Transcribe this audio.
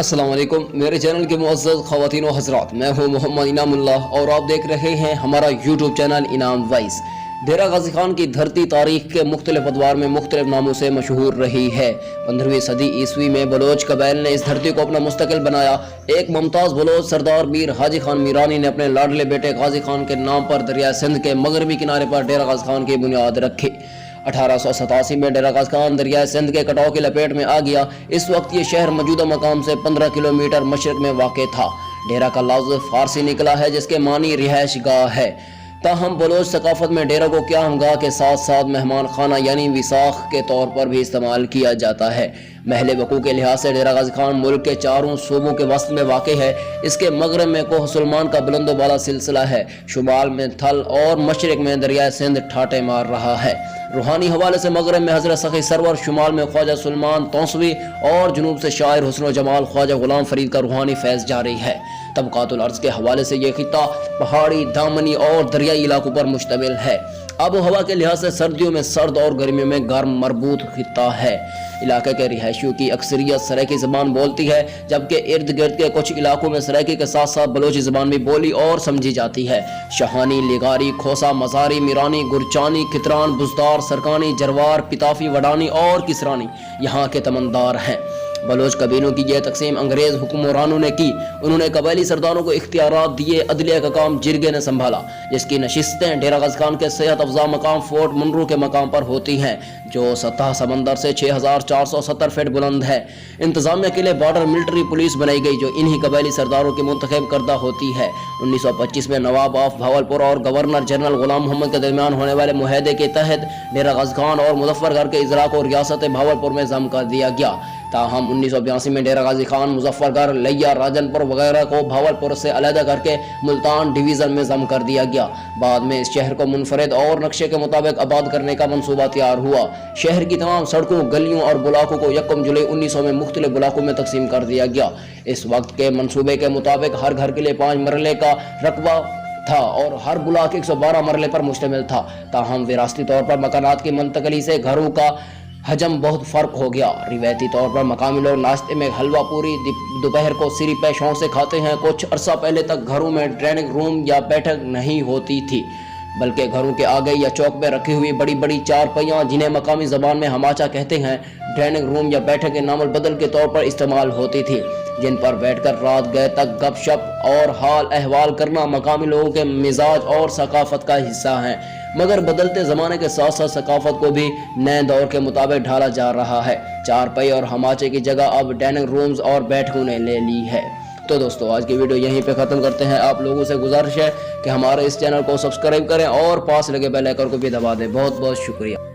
अस्सलाम वालेकुम मेरे चैनल के मुअज़्ज़ज़ ख़वातीन व हज़रात, मैं हूँ मोहम्मद इनामुल्लाह और आप देख रहे हैं हमारा यूट्यूब चैनल इनाम वॉइस। डेरा गाज़ी खान की धरती तारीख़ के मुख्तलिफ अदवार में मुख्तलिफ नामों से मशहूर रही है। 15वीं सदी ईस्वी में बलोच कबाइल ने इस धरती को अपना मुस्तकिल बनाया। एक मुमताज़ बलोच सरदार मीर हाजी खान मीरानी ने अपने लाडले बेटे गाज़ी खान के नाम पर दरिया सिंध के मगरबी किनारे पर डेरा गाज़ी खान की बुनियाद रखी। 1887 में डेरा गाज़ी खान दरिया सिंध के कटाव की लपेट में आ गया। इस वक्त ये शहर मौजूदा मकाम से 15 किलोमीटर मशरक में वाक़ था। डेरा का लफ्ज़ फारसी निकला है जिसके मानी रिहाइश गाह है। ताहम बलोच सकाफत में डेरा को क्या हमगाह के साथ साथ मेहमान खाना यानी विसाख के तौर पर भी इस्तेमाल किया जाता है। महल वकू के लिहाज से डेरा गाज़ी खान मुल्क के चारों सूबों के वस्त में वाक़ है। इसके मगरब में कोह सुलेमान का बुलंदो बाला सिलसिला है, शुमाल में थल और मशरक में दरिया सिंध ठाटे मार रहा है। रूहानी हवाले से मगरब में हज़रत सखी सरवर, शुमाल में ख्वाजा सुलेमान तौसवी और जुनूब से शायर हुस्न जमाल ख्वाजा गुलाम फरीद का रूहानी फैज़ जारी है। तबक़ातुल अर्ज़ के हवाले से ये खित्ता पहाड़ी, दामनी और दरियाई इलाकों पर मुश्तमिल है। आबो हवा के लिहाज से सर्दियों में सर्द और गर्मियों में गर्म मरबूत खित्ता है। इलाके के रिहायशियों की अक्सरियत सराइकी ज़बान बोलती है, जबकि इर्द गिर्द के कुछ इलाकों में सराइकी के साथ साथ बलोची ज़बान भी बोली और समझी जाती है। शहानी, लिगारी, खोसा, मज़ारी, मीरानी, गुरचानी, कितरान, बुजदार, सरकानी, जरवार, पिताफी, वडानी और किसरानी यहाँ के तमंदार हैं। बलोच कबीलों की यह तकसीम अंग्रेज़ हुक्मरानों ने की। उन्होंने कबायली सरदारों को इख्तियारात दिए। अदलिया का काम जिरगे ने संभाला, जिसकी नशिस्तें डेरा गाज़ी खान के सेहत अफजा मकाम फोर्ट मुनरू के मकाम पर होती हैं, जो सतह समंदर से 6470 फीट बुलंद है। इंतजामिया के लिए बॉर्डर मिलिट्री पुलिस बनाई गई, जो इन्हीं कबायली सरदारों की मुंतखब करदा होती है। 1925 में नवाब ऑफ भावलपुर और गवर्नर जनरल गुलाम मोहम्मद के दरमियान होने वाले मुआहदे के तहत डेरा गाज़ी खान और मुजफ्फरगढ़ के इजरा को रियासत भावलपुर में ज़म कर दिया गया। ताहम 1982 में डेरा गाज़ी खान, मुजफ्फरगढ़, लिया, राजनपुर वगैरह को भावलपुर से अलहदा करके मुल्तान डिवीज़न में ज़म कर दिया गया। बाद में इस शहर को मुनफरद और नक्शे के मुताबिक आबाद करने का मंसूबा तैयार हुआ। शहर की तमाम सड़कों, गलियों और बुलाकों को 1 जुलाई 1900 में मुख्तलिफ बुलाकों में तकसीम कर दिया गया। इस वक्त के मंसूबे के मुताबिक हर घर के लिए 5 मरले का रकबा था और हर बुलाक 112 मरले पर मुश्तमिल था। ताहम विरासती तौर पर मकानात की मुंतकली से घरों का हजम बहुत फ़र्क हो गया। रिवायती तौर पर मकामी लोग नाश्ते में हलवा पूरी दोपहर को सिरी पे शौक से खाते हैं। कुछ अरसा पहले तक घरों में ड्राइंग रूम या बैठक नहीं होती थी, बल्कि घरों के आगे या चौक में रखी हुई बड़ी बड़ी चारपाइयाँ, जिन्हें मकामी ज़बान में हमाचा कहते हैं, ड्राइंग रूम या बैठक के नामुल बदल के तौर पर इस्तेमाल होती थी, जिन पर बैठकर रात गए तक गपशप और हाल अहवाल करना मकामी लोगों के मिजाज और सकाफत का हिस्सा है। मगर बदलते ज़माने के साथ साथ सकाफत को भी नए दौर के मुताबिक ढाला जा रहा है। चारपाई और हमाचे की जगह अब डाइनिंग रूम्स और बैठकों ने ले ली है। तो दोस्तों, आज की वीडियो यहीं पे ख़त्म करते हैं। आप लोगों से गुजारिश है कि हमारे इस चैनल को सब्सक्राइब करें और पास लगे बेल आइकन को भी दबा दें। बहुत बहुत शुक्रिया।